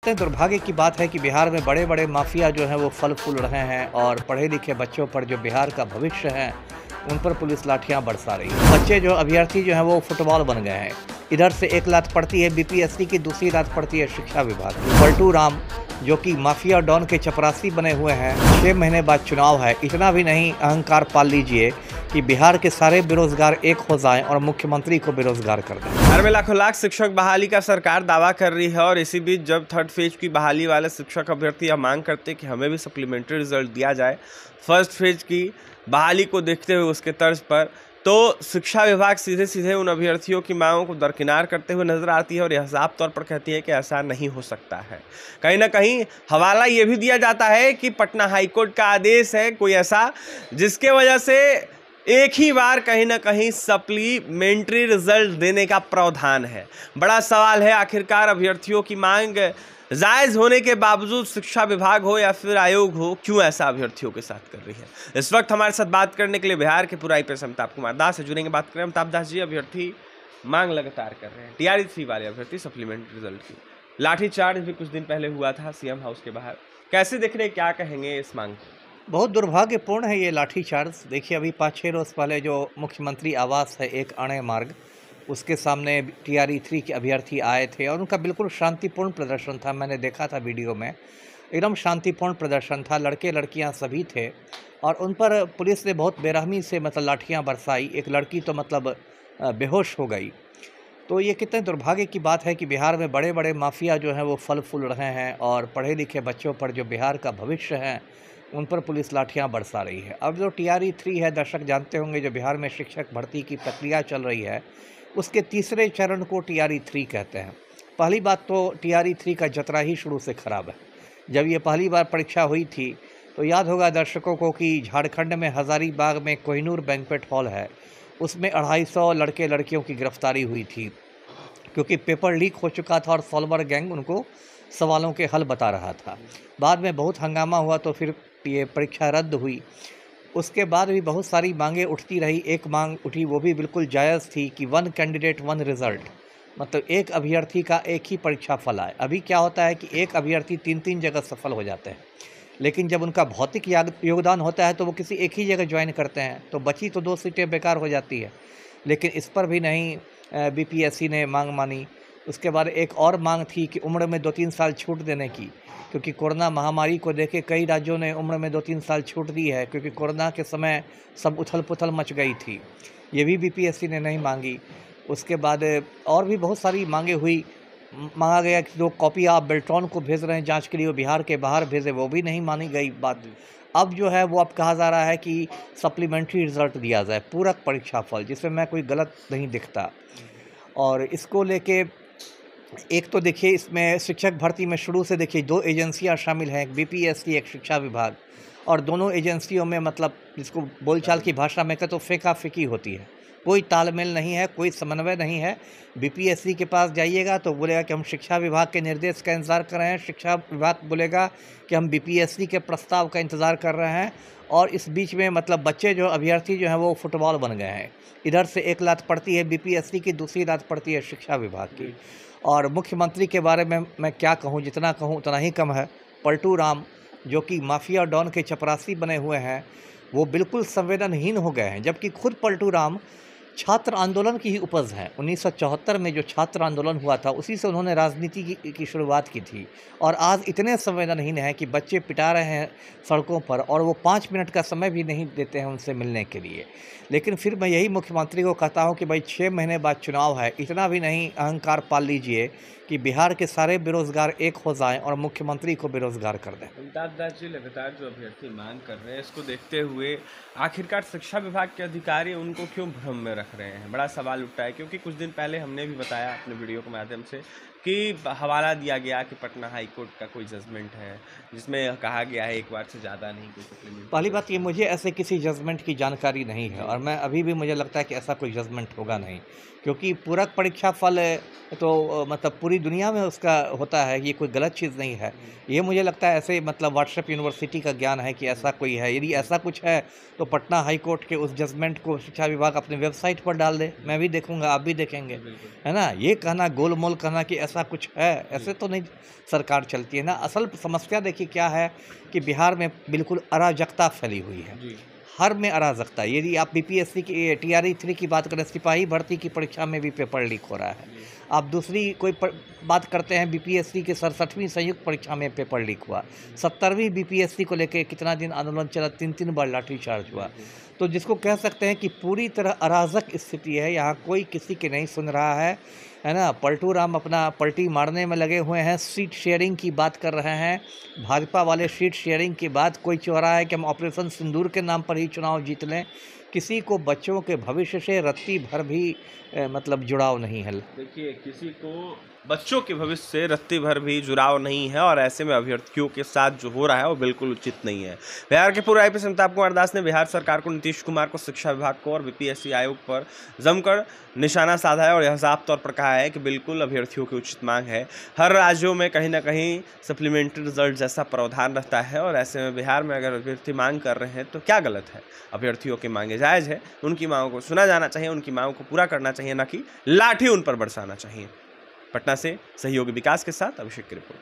कितने दुर्भाग्य की बात है कि बिहार में बड़े बड़े माफिया जो हैं वो फल फूल रहे हैं और पढ़े लिखे बच्चों पर जो बिहार का भविष्य है उन पर पुलिस लाठियां बरसा रही है। बच्चे जो अभ्यर्थी जो हैं वो फुटबॉल बन गए हैं। इधर से एक लात पड़ती है बीपीएससी की, दूसरी लात पड़ती है शिक्षा विभाग की। पलटू राम जो कि माफिया डॉन के चपरासी बने हुए हैं, 6 महीने बाद चुनाव है। इतना भी नहीं अहंकार पाल लीजिए कि बिहार के सारे बेरोजगार एक हो जाएं और मुख्यमंत्री को बेरोजगार कर दें। बिहार में लाखों लाख शिक्षक बहाली का सरकार दावा कर रही है और इसी बीच जब थर्ड फेज की बहाली वाले शिक्षक अभ्यर्थी यह मांग करते हैं कि हमें भी सप्लीमेंट्री रिजल्ट दिया जाए फर्स्ट फेज की बहाली को देखते हुए उसके तर्ज पर, तो शिक्षा विभाग सीधे सीधे उन अभ्यर्थियों की मांगों को दरकिनार करते हुए नजर आती है और यह साफ तौर पर कहती है कि ऐसा नहीं हो सकता है। कहीं ना कहीं हवाला ये भी दिया जाता है कि पटना हाईकोर्ट का आदेश है कोई ऐसा जिसके वजह से एक ही बार कहीं ना कहीं सप्लीमेंट्री रिजल्ट देने का प्रावधान है। बड़ा सवाल है आखिरकार अभ्यर्थियों की मांग जायज़ होने के बावजूद शिक्षा विभाग हो या फिर आयोग हो क्यों ऐसा अभ्यर्थियों के साथ कर रही है। इस वक्त हमारे साथ बात करने के लिए बिहार के पूरा आईपीएस अमिताभ कुमार दास से जुड़ेंगे। बात करें अमिताभ दास जी, अभ्यर्थी मांग लगातार कर रहे हैं, टीआरई 3 वाले अभ्यर्थी सप्लीमेंट्री रिजल्ट की। लाठीचार्ज भी कुछ दिन पहले हुआ था सीएम हाउस के बाहर, कैसे देख रहे, क्या कहेंगे इस मांग को? बहुत दुर्भाग्यपूर्ण है ये लाठीचार्ज। देखिए अभी 5-6 रोज़ पहले जो मुख्यमंत्री आवास है एक अणे मार्ग, उसके सामने टीआरई 3 के अभ्यर्थी आए थे और उनका बिल्कुल शांतिपूर्ण प्रदर्शन था। मैंने देखा था वीडियो में, एकदम शांतिपूर्ण प्रदर्शन था। लड़के लड़कियां सभी थे और उन पर पुलिस ने बहुत बेरहमी से लाठियां बरसाई। एक लड़की तो बेहोश हो गई। तो ये कितने दुर्भाग्य की बात है कि बिहार में बड़े बड़े माफिया जो हैं वो फल फूल रहे हैं और पढ़े लिखे बच्चों पर जो बिहार का भविष्य है उन पर पुलिस लाठियां बरसा रही है। अब जो टीआरई 3 है, दर्शक जानते होंगे, जो बिहार में शिक्षक भर्ती की प्रक्रिया चल रही है उसके तीसरे चरण को टीआरई 3 कहते हैं। पहली बात तो टीआरई 3 का जतरा ही शुरू से खराब है। जब ये पहली बार परीक्षा हुई थी तो याद होगा दर्शकों को कि झारखंड में हज़ारीबाग में कोहिनूर बैंक्वेट हॉल है, उसमें 250 लड़के लड़कियों की गिरफ्तारी हुई थी क्योंकि पेपर लीक हो चुका था और सॉल्वर गैंग उनको सवालों के हल बता रहा था। बाद में बहुत हंगामा हुआ तो फिर ये परीक्षा रद्द हुई। उसके बाद भी बहुत सारी मांगें उठती रही। एक मांग उठी वो भी बिल्कुल जायज़ थी कि 1 कैंडिडेट 1 रिज़ल्ट, मतलब एक अभ्यर्थी का एक ही परीक्षा फल आए। अभी क्या होता है कि एक अभ्यर्थी 3-3 जगह सफल हो जाते हैं, लेकिन जब उनका भौतिक योगदान होता है तो वो किसी एक ही जगह ज्वाइन करते हैं, तो बची तो 2 सीटें बेकार हो जाती है। लेकिन इस पर भी नहीं बीपीएससी ने मांग मानी। उसके बाद एक और मांग थी कि उम्र में 2-3 साल छूट देने की, क्योंकि कोरोना महामारी को देखे कई राज्यों ने उम्र में 2-3 साल छूट दी है क्योंकि कोरोना के समय सब उथल पुथल मच गई थी। ये भी बीपीएससी ने नहीं मांगी। उसके बाद और भी बहुत सारी मांगे हुई। मांगा गया कि जो कॉपी आप बेल्ट्रॉन को भेज रहे हैं जांच के लिए वो बिहार के बाहर भेजे, वो भी नहीं मानी गई बात। अब जो है वो अब कहा जा रहा है कि सप्लीमेंट्री रिजल्ट दिया जाए, पूरक परीक्षा फल, जिसमें मैं कोई गलत नहीं दिखता। और इसको लेके एक तो देखिए इसमें शिक्षक भर्ती में शुरू से देखिए 2 एजेंसियां शामिल हैं, एक बीपीएससी एक शिक्षा विभाग, और दोनों एजेंसियों में जिसको बोलचाल की भाषा में कहे तो फेंका फेंकी होती है। कोई तालमेल नहीं है, कोई समन्वय नहीं है। बीपीएससी के पास जाइएगा तो बोलेगा कि हम शिक्षा विभाग के निर्देश का इंतज़ार कर रहे हैं, शिक्षा विभाग बोलेगा कि हम बीपीएससी के प्रस्ताव का इंतज़ार कर रहे हैं, और इस बीच में बच्चे जो अभ्यर्थी जो हैं वो फुटबॉल बन गए हैं। इधर से एक लात पड़ती है बीपीएससी की, दूसरी लात पड़ती है शिक्षा विभाग की। और मुख्यमंत्री के बारे में मैं क्या कहूँ, जितना कहूँ उतना ही कम है। पलटू राम जो कि माफिया डॉन के चपरासी बने हुए हैं वो बिल्कुल संवेदनहीन हो गए हैं, जबकि खुद पलटू राम छात्र आंदोलन की ही उपज है। 1974 में जो छात्र आंदोलन हुआ था उसी से उन्होंने राजनीति की शुरुआत की थी, और आज इतने संवेदनहीन हैं कि बच्चे पिटा रहे हैं सड़कों पर और वो 5 मिनट का समय भी नहीं देते हैं उनसे मिलने के लिए। लेकिन फिर मैं यही मुख्यमंत्री को कहता हूं कि भाई 6 महीने बाद चुनाव है, इतना भी नहीं अहंकार पाल लीजिए कि बिहार के सारे बेरोजगार एक हो जाएं और मुख्यमंत्री को बेरोजगार कर दें। अमिताभ दास जी, लगातार जो अभ्यर्थी मांग कर रहे हैं इसको देखते हुए आखिरकार शिक्षा विभाग के अधिकारी उनको क्यों भ्रम में रख रहे हैं, बड़ा सवाल उठता है। क्योंकि कुछ दिन पहले हमने भी बताया अपने वीडियो के माध्यम से कि हवाला दिया गया कि पटना हाई कोर्ट का कोई जजमेंट है जिसमें कहा गया है एक बार से ज़्यादा नहीं कोई सप्लीमेंट। पहली बात ये, मुझे ऐसे किसी जजमेंट की जानकारी नहीं है और मैं अभी भी मुझे लगता है कि ऐसा कोई जजमेंट होगा नहीं, क्योंकि पूरक परीक्षा फल तो पूरी दुनिया में उसका होता है, ये कोई गलत चीज़ नहीं है। ये मुझे लगता है ऐसे व्हाट्सएप यूनिवर्सिटी का ज्ञान है कि ऐसा कोई है। यदि ऐसा कुछ है तो पटना हाई कोर्ट के उस जजमेंट को शिक्षा विभाग अपने वेबसाइट पर डाल दे, मैं भी देखूंगा, आप भी देखेंगे, है ना। ये कहना, गोलमोल कहना कि ऐसा कुछ है? ऐसे तो नहीं सरकार चलती है ना। असल समस्या देखिए क्या है कि बिहार में बिल्कुल अराजकता फैली हुई है। हर में अराजकता। यदि आप बीपीएससी की टीआरई 3 की बात करें, सिपाही भर्ती की परीक्षा में भी पेपर लीक हो रहा है। आप दूसरी कोई बात करते हैं, बीपीएससी के 67वीं संयुक्त परीक्षा में पेपर लीक हुआ। 70वीं बीपीएससी को लेके कितना दिन आंदोलन चला, 3-3 बार लाठीचार्ज हुआ। तो जिसको कह सकते हैं कि पूरी तरह अराजक स्थिति है, यहाँ कोई किसी की नहीं सुन रहा है ना। पलटू राम अपना पलटी मारने में लगे हुए हैं, सीट शेयरिंग की बात कर रहे हैं। भाजपा वाले सीट शेयरिंग की बात कोई चाह रहा है कि हम ऑपरेशन सिंदूर के नाम पर ही चुनाव जीत लें। किसी को बच्चों के भविष्य से रत्ती भर भी मतलब जुड़ाव नहीं है। देखिए, किसी को बच्चों के भविष्य से रत्ती भर भी जुड़ाव नहीं है और ऐसे में अभ्यर्थियों के साथ जो हो रहा है वो बिल्कुल उचित नहीं है। बिहार के पूर्व आईपीएस अमिताभ कुमार दास ने बिहार सरकार को, नीतीश कुमार को, शिक्षा विभाग को और बीपीएससी आयोग पर जमकर निशाना साधा है और यह साफ तौर पर कहा है कि बिल्कुल अभ्यर्थियों की उचित मांग है। हर राज्यों में कहीं ना कहीं सप्लीमेंट्री रिजल्ट जैसा प्रावधान रहता है और ऐसे में बिहार में अगर अभ्यर्थी मांग कर रहे हैं तो क्या गलत है? अभ्यर्थियों की मांगे जायज़ है, उनकी मांगों को सुना जाना चाहिए, उनकी मांगों को पूरा करना चाहिए, न कि लाठी उन पर बरसाना चाहिए। पटना से सहयोगी विकास के साथ अभिषेक की रिपोर्ट।